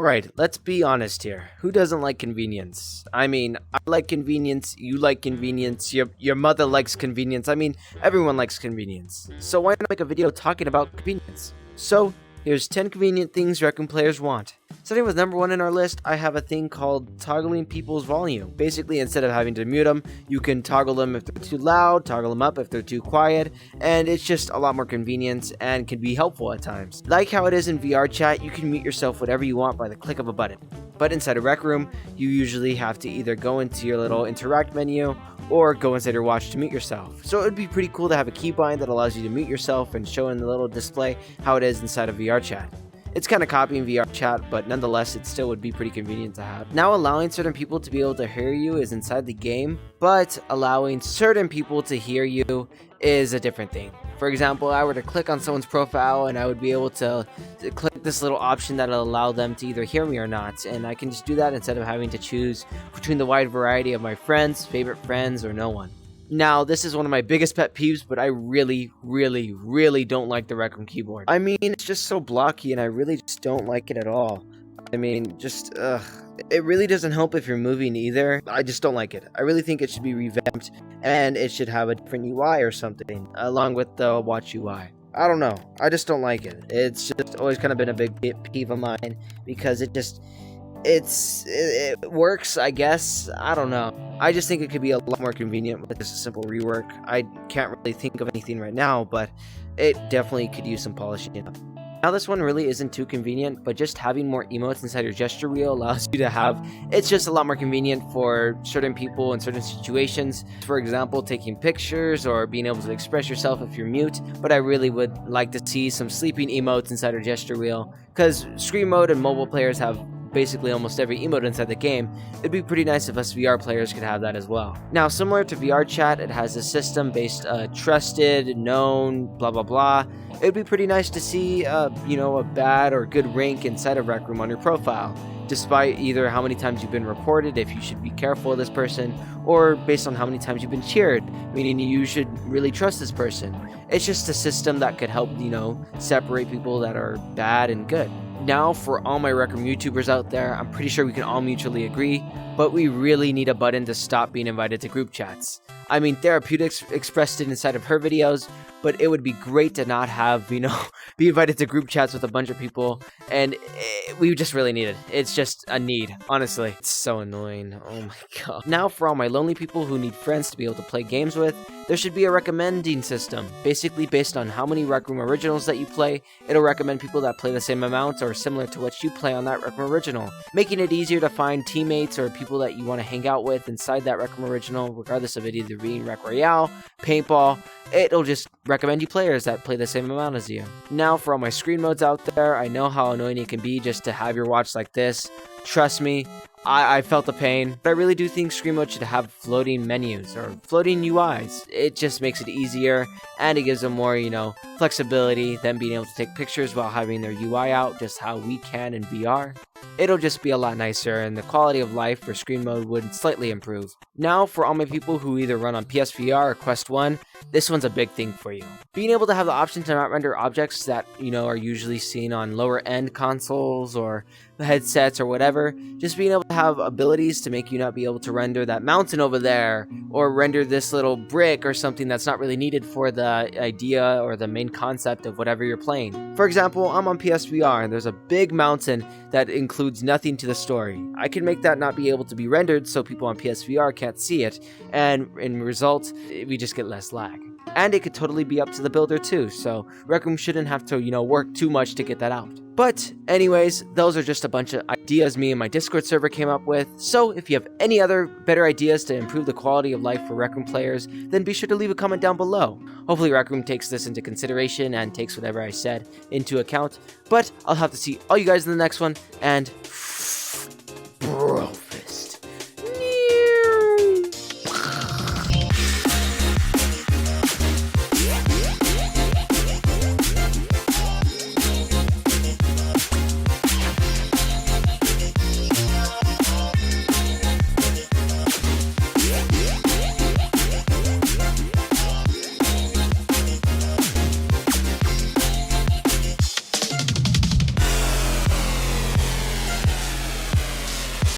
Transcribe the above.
Alright, let's be honest here. Who doesn't like convenience? I mean, I like convenience, you like convenience, your mother likes convenience. I mean, everyone likes convenience. So why not make a video talking about convenience? So, here's 10 convenient things RecRoom players want. Starting with number 1 in our list, I have a thing called toggling people's volume. Basically, instead of having to mute them, you can toggle them if they're too loud, toggle them up if they're too quiet, and it's just a lot more convenient and can be helpful at times. Like how it is in VR chat, you can mute yourself whatever you want by the click of a button. But inside of RecRoom, you usually have to either go into your little interact menu or go inside your watch to mute yourself. So it would be pretty cool to have a keybind that allows you to mute yourself and show in the little display how it is inside of VR chat. It's kind of copying VR chat, but nonetheless, it still would be pretty convenient to have. Now, allowing certain people to be able to hear you is inside the game, but allowing certain people to hear you is a different thing. For example, I were to click on someone's profile and I would be able to click this little option that'll allow them to either hear me or not, and I can just do that instead of having to choose between the wide variety of my friends, favorite friends, or no one. Now, this is one of my biggest pet peeves, but I really don't like the RecRoom keyboard. I mean, it's just so blocky, and I really just don't like it at all. I mean, just, it really doesn't help if you're moving either. I just don't like it. I really think it should be revamped, and it should have a different UI or something, along with the Watch UI. I don't know. I just don't like it. It's just always kind of been a big peeve of mine, because it works, I guess. I don't know. I just think it could be a lot more convenient with just a simple rework. I can't really think of anything right now, but it definitely could use some polishing up. Now, this one really isn't too convenient, but just having more emotes inside your gesture wheel allows you to have, it's just a lot more convenient for certain people in certain situations. For example, taking pictures or being able to express yourself if you're mute. But I really would like to see some sleeping emotes inside our gesture wheel, because screen mode and mobile players have basically almost every emote inside the game. It'd be pretty nice if us VR players could have that as well. Now, similar to VR chat, it has a system based trusted, known, blah blah blah. It'd be pretty nice to see a bad or good rank inside of RecRoom on your profile, despite either how many times you've been reported, if you should be careful of this person, or based on how many times you've been cheered, meaning you should really trust this person. It's just a system that could help, separate people that are bad and good. Now, for all my RecRoom YouTubers out there, I'm pretty sure we can all mutually agree, but we really need a button to stop being invited to group chats. I mean, Therapeutics expressed it inside of her videos, but it would be great to not have, be invited to group chats with a bunch of people, and we just really need it. It's just a need, honestly. It's so annoying. Oh my god. Now, for all my lonely people who need friends to be able to play games with, there should be a recommending system. Basically, based on how many RecRoom originals that you play, it'll recommend people that play the same amount or similar to what you play on that RecRoom original, making it easier to find teammates or people that you want to hang out with inside that RecRoom original, regardless of it either being Rec Royale, Paintball. It'll just recommend you players that play the same amount as you. Now, for all my screen modes out there, I know how annoying it can be just to have your watch like this. Trust me, I felt the pain, but I really do think screen mode should have floating menus or floating UIs. It just makes it easier, and it gives them more, flexibility than being able to take pictures while having their UI out, just how we can in VR. It'll just be a lot nicer, and the quality of life for screen mode would slightly improve. Now, for all my people who either run on PSVR or Quest 1, this one's a big thing for you. Being able to have the option to not render objects that, are usually seen on lower end consoles or headsets or whatever, just being able to have abilities to make you not be able to render that mountain over there, or render this little brick or something that's not really needed for the idea or the main concept of whatever you're playing. For example, I'm on PSVR and there's a big mountain that includes nothing to the story. I can make that not be able to be rendered so people on PSVR can't see it, and in result, we just get less lag. And it could totally be up to the builder too, so RecRoom shouldn't have to, work too much to get that out. But anyways, those are just a bunch of ideas me and my Discord server came up with, so if you have any other better ideas to improve the quality of life for RecRoom players, then be sure to leave a comment down below. Hopefully RecRoom takes this into consideration and takes whatever I said into account, but I'll have to see all you guys in the next one, and bro.